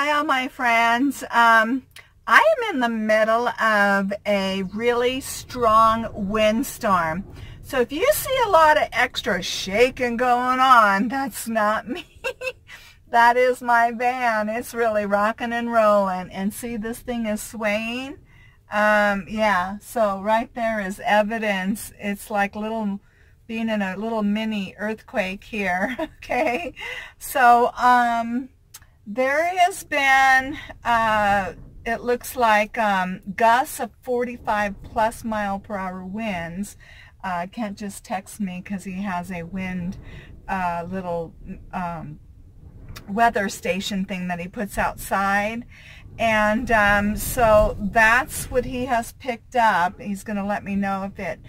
Hi all my friends. I am in the middle of a really strong windstorm. So if you see a lot of extra shaking going on, that's not me. That is my van. It's really rocking and rolling. And see, this thing is swaying. Yeah, so right there is evidence. It's like being in a little mini earthquake here. Okay. So, there has been, it looks like gusts of 45+ mile/hour winds. Kent just texted me because he has a wind little weather station thing that he puts outside. And so that's what he has picked up. He's going to let me know if it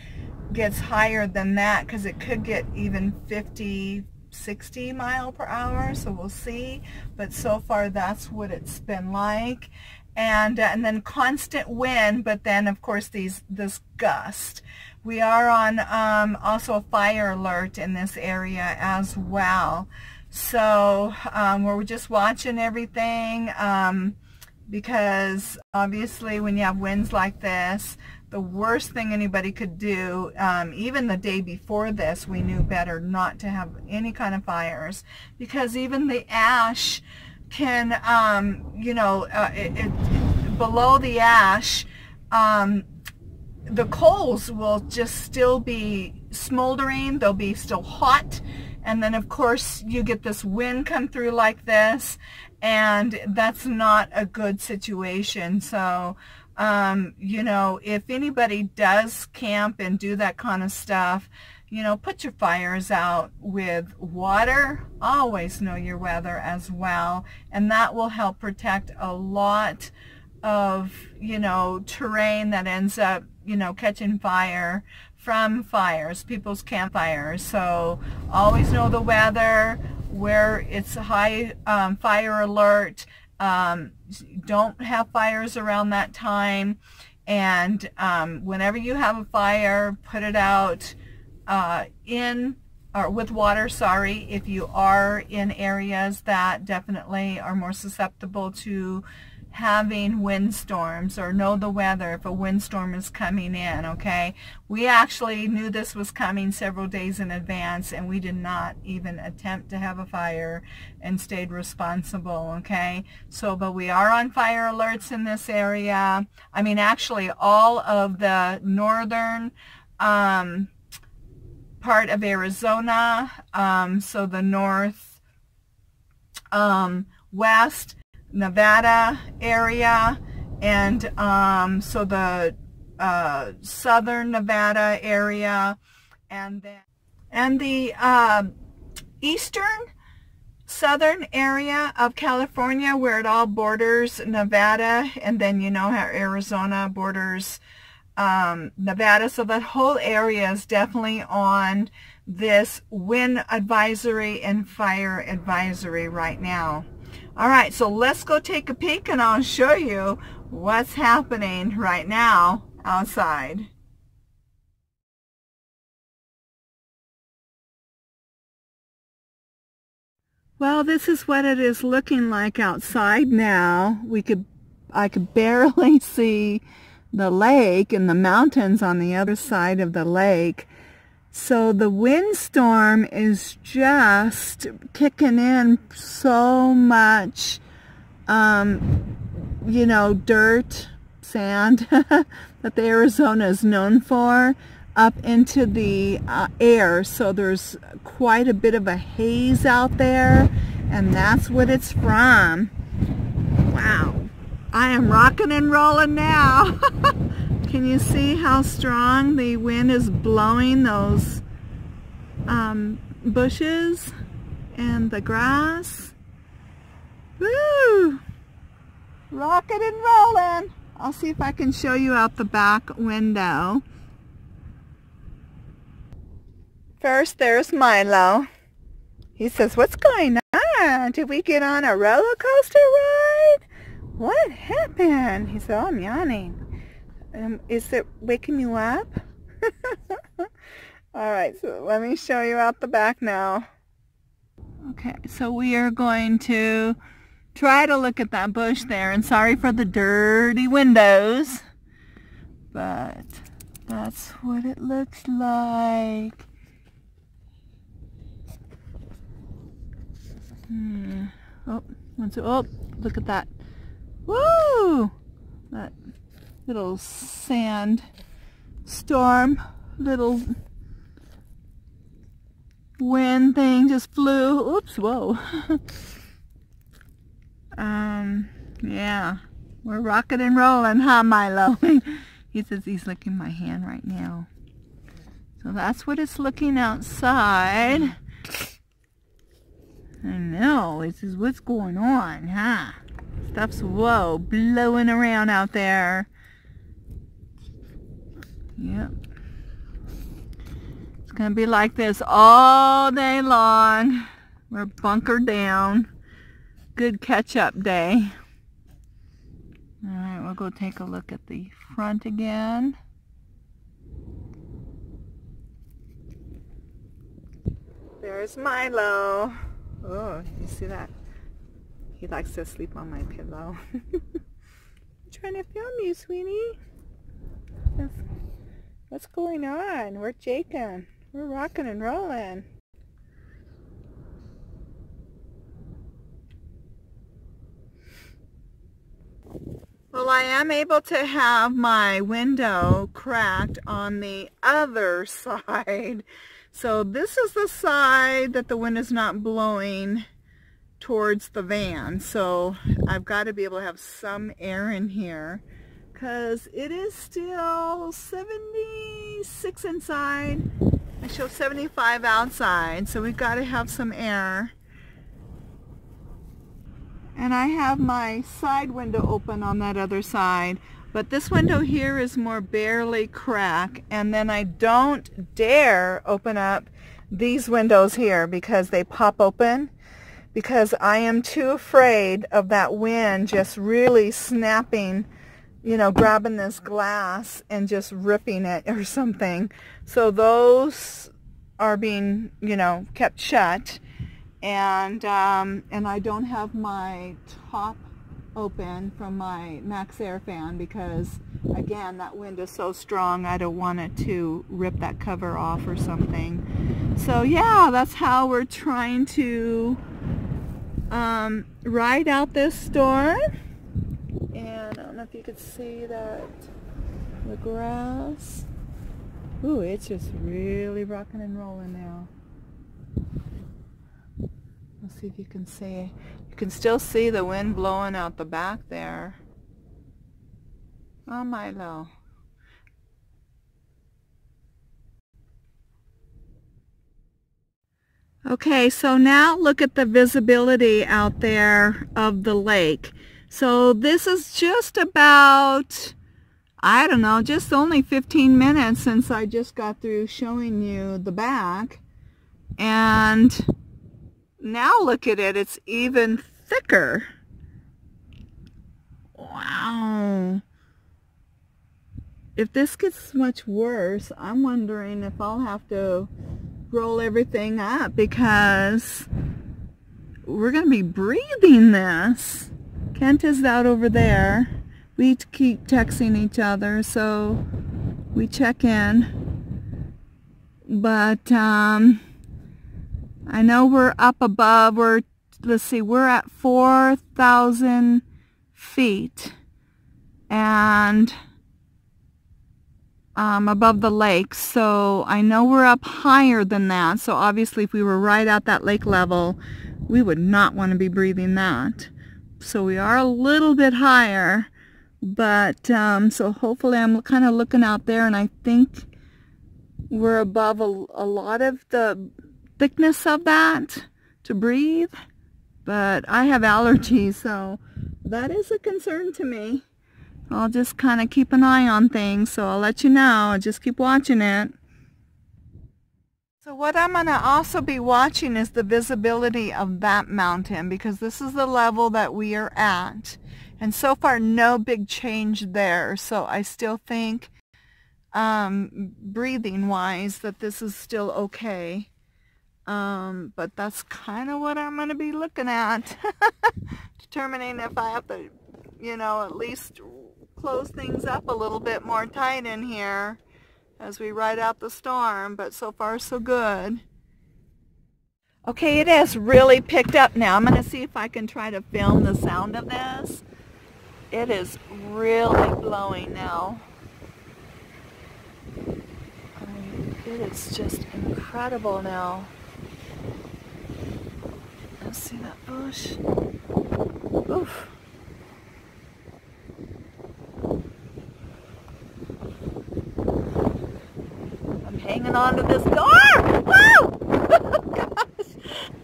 gets higher than that, because it could get even 50, 60 mile/hour, so we'll see. But so far that's what it's been like. And then constant wind, but then of course this gust. We are on also a fire alert in this area as well. So we're just watching everything because obviously when you have winds like this, the worst thing anybody could do, even the day before this, we knew better not to have any kind of fires, because even the ash can, you know, below the ash, the coals will just still be smoldering, they'll be still hot, and then of course you get this wind come through like this, and that's not a good situation. So you know, if anybody does camp and do that kind of stuff, you know, put your fires out with water. Always know your weather as well, and that will help protect a lot of, you know, terrain that ends up, you know, catching fire from fires, people's campfires. So always know the weather, where it's a high fire alert. Don't have fires around that time, and whenever you have a fire, put it out with water, sorry, if you are in areas that definitely are more susceptible to having windstorms, or know the weather if a windstorm is coming in. Okay, we actually knew this was coming several days in advance, and we did not even attempt to have a fire and stayed responsible. Okay, so but we are on fire alerts in this area. I mean, actually all of the northern part of Arizona, so the north west Nevada area, and so the southern Nevada area, and the eastern southern area of California, where it all borders Nevada, and then you know how Arizona borders Nevada. So that whole area is definitely on this wind advisory and fire advisory right now. All right, so let's go take a peek, and I'll show you what's happening right now outside. Well, this is what it is looking like outside now. I could barely see the lake and the mountains on the other side of the lake. So the windstorm is just kicking in so much, you know, dirt, sand that the Arizona is known for up into the air. So there's quite a bit of a haze out there, and that's what it's from. Wow, I am rocking and rolling now. Can you see how strong the wind is blowing those bushes and the grass? Woo! Rocking and rolling. I'll see if I can show you out the back window. First, there's Milo. He says, "What's going on? Did we get on a roller coaster ride? What happened?" He said, "Oh, I'm yawning. Is it waking you up?" All right, so let me show you out the back now. Okay, so we are going to try to look at that bush there, and sorry for the dirty windows, but that's what it looks like. Oh, look at that. Woo! That little sand storm, little wind thing just flew. Oops, whoa. Yeah, we're rocking and rolling, huh, Milo? He says he's licking my hand right now. So that's what it's looking outside. I know, this is what's going on, huh? Stuff's, whoa, blowing around out there. Yep. It's gonna be like this all day long. We're bunkered down. Good catch-up day. Alright, we'll go take a look at the front again. There's Milo. Oh, you see that? He likes to sleep on my pillow. I'm trying to film you, sweetie. What's going on? We're jaking. We're rocking and rolling. Well, I am able to have my window cracked on the other side. So this is the side that the wind is not blowing towards the van. So I've got to be able to have some air in here because it is still 76 inside. I show 75 outside. So we've got to have some air. And I have my side window open on that other side, but this window here is more barely cracked, and then I don't dare open up these windows here because they pop open, because I am too afraid of that wind just really snapping, you know, grabbing this glass and just ripping it or something. So those are being, you know, kept shut. And I don't have my top open from my Max Air fan because, again, that wind is so strong I don't want it to rip that cover off or something. So yeah, that's how we're trying to ride out this storm. And I don't know if you could see that, the grass. Ooh, it's just really rocking and rolling now. Let's see if you can see. You can still see the wind blowing out the back there. Oh, Milo. Okay, so now look at the visibility out there of the lake. So this is just about, I don't know, just only 15 minutes since I just got through showing you the back. And now look at it, it's even thicker. Wow. If this gets much worse, I'm wondering if I'll have to roll everything up because we're going to be breathing this. Kent is out over there. We keep texting each other, so we check in. But I know we're up above, let's see, we're at 4,000 feet and above the lake, so I know we're up higher than that. So obviously if we were right at that lake level, we would not want to be breathing that. So we are a little bit higher, but so hopefully I'm kind of looking out there and I think we're above a lot of the thickness of that to breathe, but I have allergies, so that is a concern to me. I'll just kind of keep an eye on things, so I'll let you know. I'll just keep watching it. So what I'm going to also be watching is the visibility of that mountain, because this is the level that we are at, and so far no big change there. So I still think breathing wise that this is still okay. But that's kind of what I'm going to be looking at. Determining if I have to, you know, at least close things up a little bit more tight in here as we ride out the storm. But so far so good. Okay, it has really picked up now. I'm going to see if I can try to film the sound of this. It is really blowing now. I mean, it is just incredible now. Let's see that bush. Oof. I'm hanging on to this door. Woo! Gosh.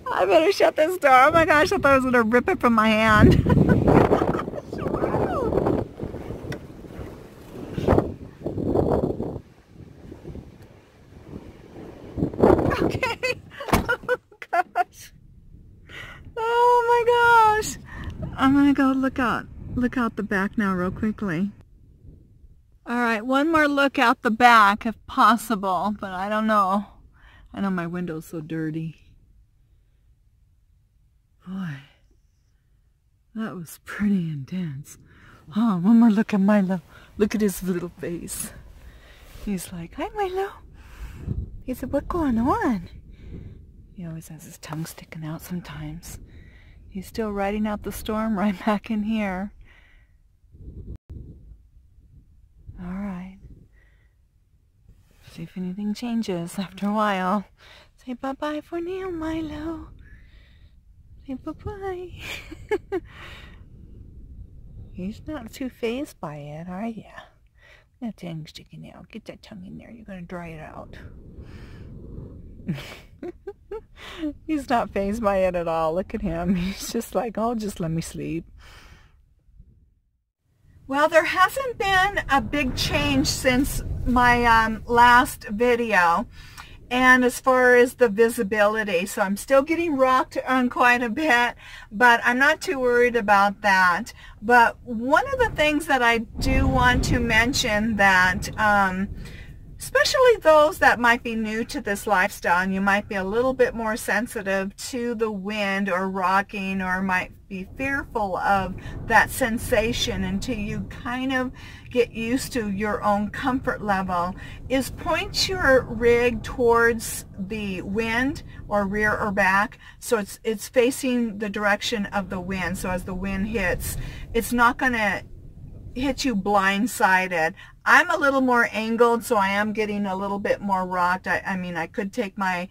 I better shut this door. Oh my gosh, I thought I was going to rip it from my hand. Okay. Oh gosh. Oh my gosh. I'm gonna go look out the back now real quickly. Alright, one more look out the back if possible, but I don't know. I know my window's so dirty. Boy, that was pretty intense. Oh, one more look at Milo. Look at his little face. He's like, hi Milo. He said, what's going on? He always has his tongue sticking out sometimes. He's still riding out the storm right back in here. Alright. See if anything changes after a while. Say bye-bye for now, Milo. Say bye-bye. He's not too fazed by it, are ya? That tongue's sticking out. Get that tongue in there. You're going to dry it out. He's not fazed by it at all. Look at him. He's just like, oh, just let me sleep. Well, there hasn't been a big change since my last video. And as far as the visibility, so I'm still getting rocked on quite a bit, but I'm not too worried about that. But one of the things that I do want to mention that, especially those that might be new to this lifestyle and you might be a little bit more sensitive to the wind or rocking or might be fearful of that sensation until you kind of get used to your own comfort level, is point your rig towards the wind or rear or back so it's facing the direction of the wind. So as the wind hits, it's not going to hit you blindsided. I'm a little more angled, so I am getting a little bit more rocked. I mean, I could take my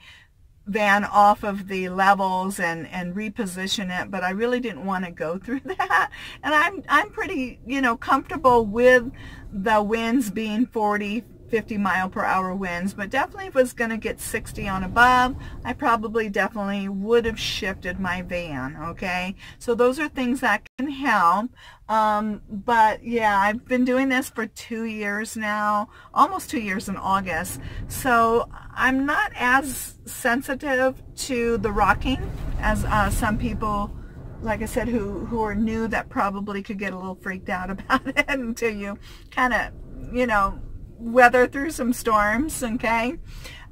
van off of the levels and reposition it, but I really didn't want to go through that. And I'm pretty, you know, comfortable with the winds being 40, 50 mile per hour winds, but definitely if it was going to get 60 on above, I probably definitely would have shifted my van. Okay, so those are things that can help. But yeah, I've been doing this for 2 years now, almost 2 years in August, so I'm not as sensitive to the rocking as some people, like I said, who are new, that probably could get a little freaked out about it until you kind of, you know, weather through some storms. Okay,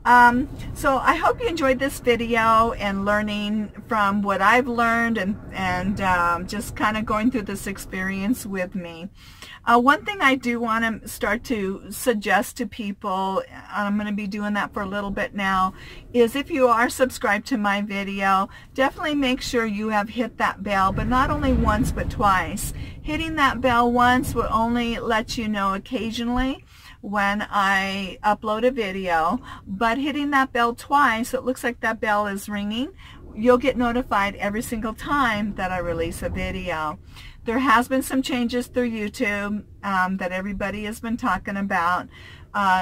so I hope you enjoyed this video and learning from what I've learned and just kind of going through this experience with me. One thing I do want to start to suggest to people, I'm going to be doing that for a little bit now, is if you are subscribed to my video, definitely make sure you have hit that bell, but not only once but twice. Hitting that bell once will only let you know occasionally when I upload a video, but hitting that bell twice, so it looks like that bell is ringing, you'll get notified every single time that I release a video. There has been some changes through YouTube that everybody has been talking about,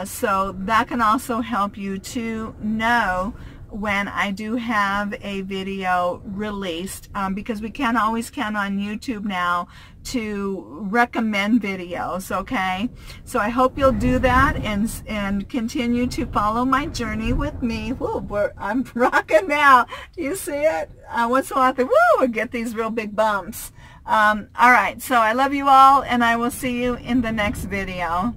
so that can also help you to know when I do have a video released, because we can't always count on YouTube now to recommend videos. Okay, so I hope you'll do that and continue to follow my journey with me. Whoa, I'm rocking now. Do you see it? Once in a while I think, woo, I get these real big bumps. All right, so I love you all, and I will see you in the next video.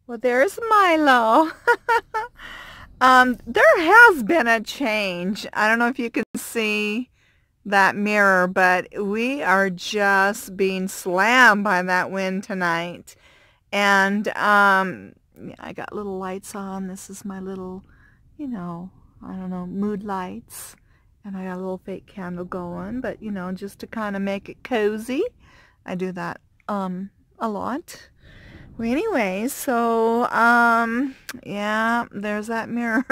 Well, there's Milo. There has been a change. I don't know if you can see that mirror, but we are just being slammed by that wind tonight. And yeah, I got little lights on. This is my little, you know, I don't know, mood lights. And I got a little fake candle going, but you know, just to kind of make it cozy. I do that a lot. Well, anyways, so yeah, there's that mirror.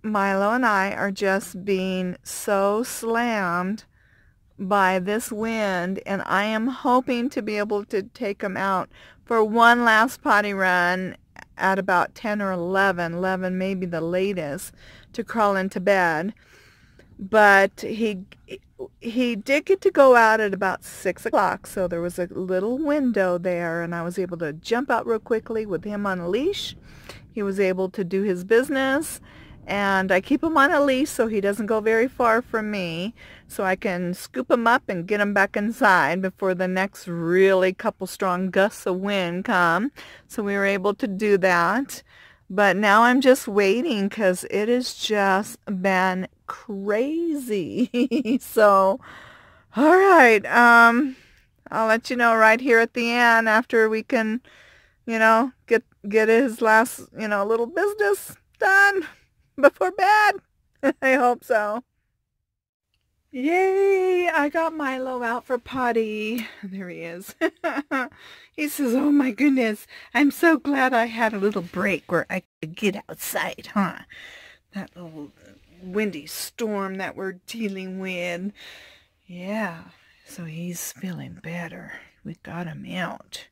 Milo and I are just being so slammed by this wind, and I am hoping to be able to take him out for one last potty run at about 10 or 11 maybe the latest, to crawl into bed. But he did get to go out at about 6 o'clock, so there was a little window there, and I was able to jump out real quickly with him on a leash. He was able to do his business, and I keep him on a leash so he doesn't go very far from me, so I can scoop him up and get him back inside before the next really couple strong gusts of wind come. So we were able to do that. But now I'm just waiting because it has just been crazy. So, all right, I'll let you know right here at the end after we can, you know, get his last, you know, little business done before bed. I hope so. Yay, I got Milo out for potty. There he is. He says, oh my goodness, I'm so glad I had a little break where I could get outside, huh? That little windy storm that we're dealing with. Yeah, so he's feeling better. We got him out.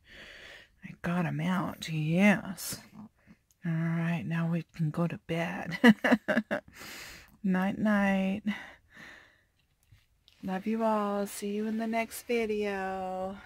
I got him out, yes. All right, now we can go to bed. Night, night. Love you all. See you in the next video.